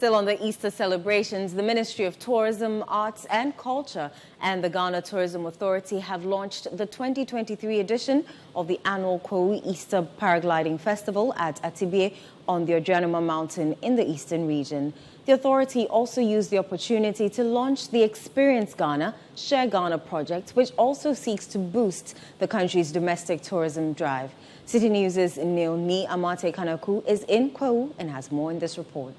Still on the Easter celebrations, the Ministry of Tourism, Arts and Culture and the Ghana Tourism Authority have launched the 2023 edition of the annual Kwahu Easter Paragliding Festival at Atibie on the Ojuanoma Mountain in the eastern region. The authority also used the opportunity to launch the Experience Ghana, Share Ghana project, which also seeks to boost the country's domestic tourism drive. Citi News' Neoni Amate Kanaku is in Kwahu and has more in this report.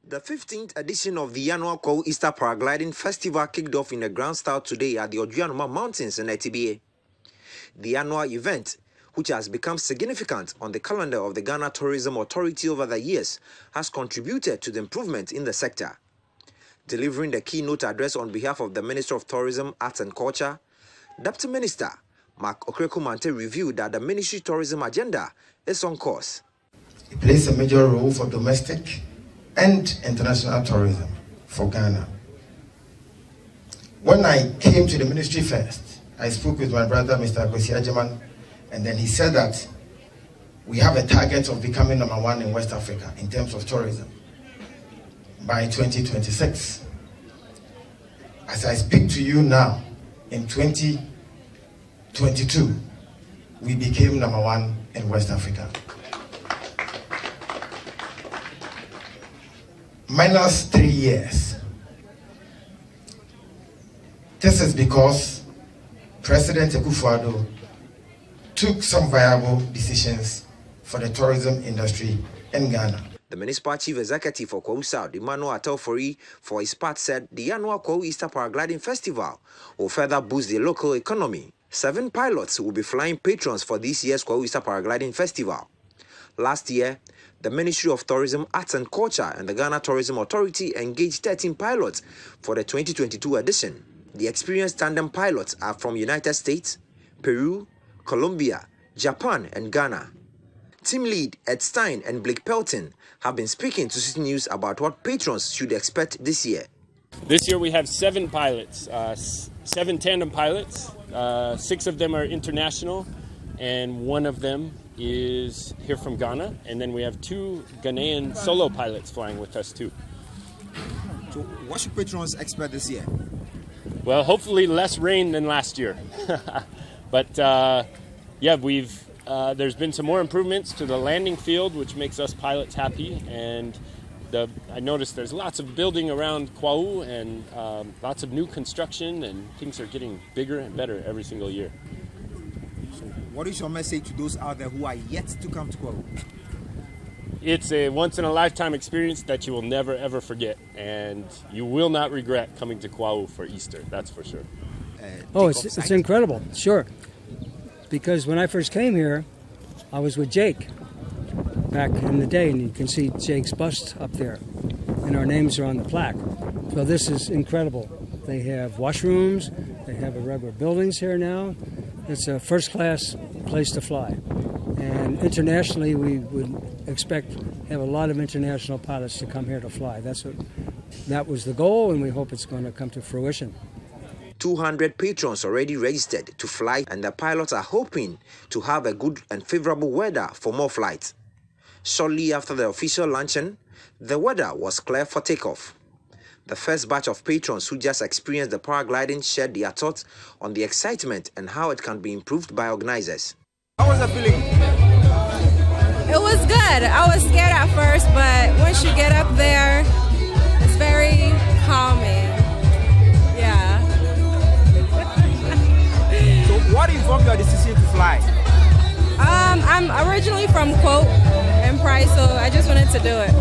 The 15th edition of the annual Kwahu Easter Paragliding Festival kicked off in a grand style today at the Ojuanoma Mountains in Atibie. The annual event, which has become significant on the calendar of the Ghana Tourism Authority over the years, has contributed to the improvement in the sector. Delivering the keynote address on behalf of the Minister of Tourism, Arts and Culture, Deputy Minister Mark Okrekumante reviewed that the Ministry Tourism agenda is on course. It plays a major role for domestic and international tourism for Ghana. When I came to the ministry first, I spoke with my brother, Mr. Agosi Ajiman, and then he said that we have a target of becoming #1 in West Africa in terms of tourism by 2026. As I speak to you now, in 2022, we became #1 in West Africa. Minus 3 years. This is because President Akufo-Addo took some viable decisions for the tourism industry in Ghana. The municipal chief executive for Kwahu South, Emmanuel Atelfori, for his part said the annual Kwahu Easter Paragliding Festival will further boost the local economy. 7 pilots will be flying patrons for this year's Kwahu Easter Paragliding Festival. Last year, the Ministry of Tourism, Arts and Culture and the Ghana Tourism Authority engaged 13 pilots for the 2022 edition. The experienced tandem pilots are from United States, Peru, Colombia, Japan and Ghana. Team lead Ed Stein and Blake Pelton have been speaking to Citi News about what patrons should expect this year. This year we have 7 pilots, 7 tandem pilots. 6 of them are international and 1 of them is here from Ghana, and then we have 2 Ghanaian solo pilots flying with us too. So what should patrons expect this year? Well, hopefully less rain than last year. But yeah, there's been some more improvements to the landing field, which makes us pilots happy, and I noticed there's lots of building around Kwahu and lots of new construction, and things are getting bigger and better every single year. What is your message to those out there who are yet to come to Kwahu? It's a once-in-a-lifetime experience that you will never, ever forget. And you will not regret coming to Kwahu for Easter, that's for sure. It's incredible, sure. Because when I first came here, I was with Jake back in the day, and you can see Jake's bust up there. And our names are on the plaque. So this is incredible. They have washrooms, they have regular buildings here now. It's a first-class place to fly. And internationally, we would expect to have a lot of international pilots to come here to fly. That was the goal, and we hope it's going to come to fruition. 200 patrons already registered to fly, and the pilots are hoping to have a good and favorable weather for more flights. Shortly after the official luncheon, the weather was clear for takeoff. The first batch of patrons who just experienced the paragliding shared their thoughts on the excitement and how it can be improved by organizers. How was the feeling? It was good. I was scared at first, but once you get up there, it's very calming. Yeah. So what informed your decision to fly? I'm originally from Kwahu and Price, so I just wanted to do it.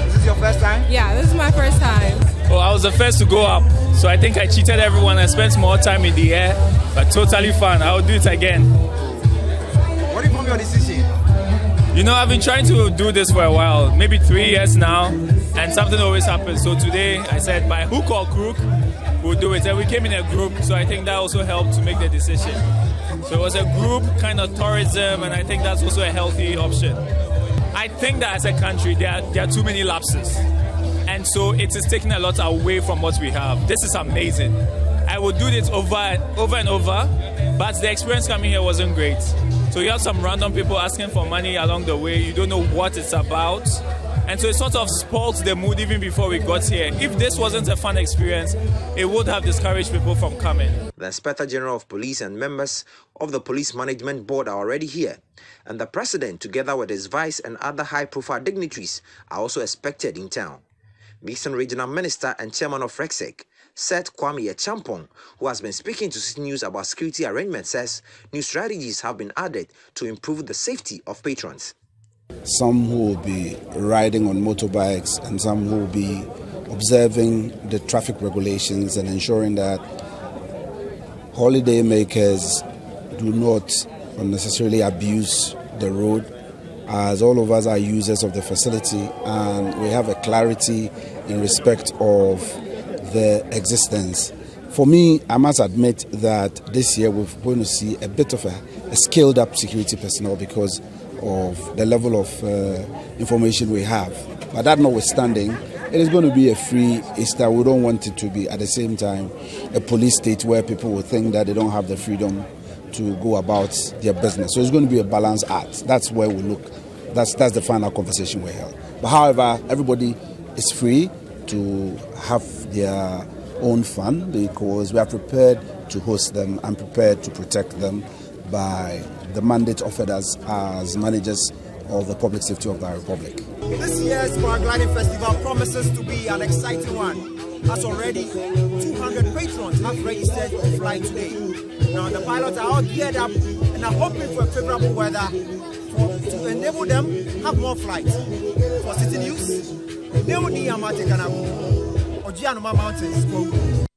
Is this your first time? Yeah, this is my first time. Well, I was the first to go up, so I think I cheated everyone. I spent more time in the air, but totally fun. I will do it again. What informed your decision? You know, I've been trying to do this for a while, maybe 3 years now, and something always happens. So today I said by hook or crook, we'll do it. And we came in a group, so I think that also helped to make the decision. So it was a group kind of tourism, and I think that's also a healthy option. I think that as a country, there are too many lapses. And so it is taking a lot away from what we have. This is amazing. I would do this over and over, but the experience coming here wasn't great. So you have some random people asking for money along the way. You don't know what it's about. And so it sort of spoiled the mood even before we got here. If this wasn't a fun experience, it would have discouraged people from coming. The Inspector General of Police and members of the Police Management Board are already here, and the President, together with his Vice and other high-profile dignitaries, are also expected in town. Eastern Regional Minister and Chairman of RECSEC, Seth Kwame Champong, who has been speaking to Citi News about security arrangements, says new strategies have been added to improve the safety of patrons. Some who will be riding on motorbikes and some who will be observing the traffic regulations and ensuring that holiday makers do not unnecessarily abuse the road, as all of us are users of the facility and we have a clarity in respect of the existence. For me, I must admit that this year we're going to see a bit of a scaled up security personnel because of the level of information we have. But that notwithstanding, it is going to be a free Easter. We don't want it to be at the same time a police state where people will think that they don't have the freedom to go about their business. So it's going to be a balanced act. That's where we look. That's the final conversation we held. But however, everybody is free to have their own fun because we are prepared to host them and prepared to protect them by the mandate offered us as managers of the public safety of the Republic. This year's paragliding festival promises to be an exciting one, as already 200 patrons have registered to fly today. Now the pilots are all geared up and are hoping for favorable weather to enable them to have more flights. For Citi News, Neoni Amate Kanabu, Ojianoma Mountains, Kwahu.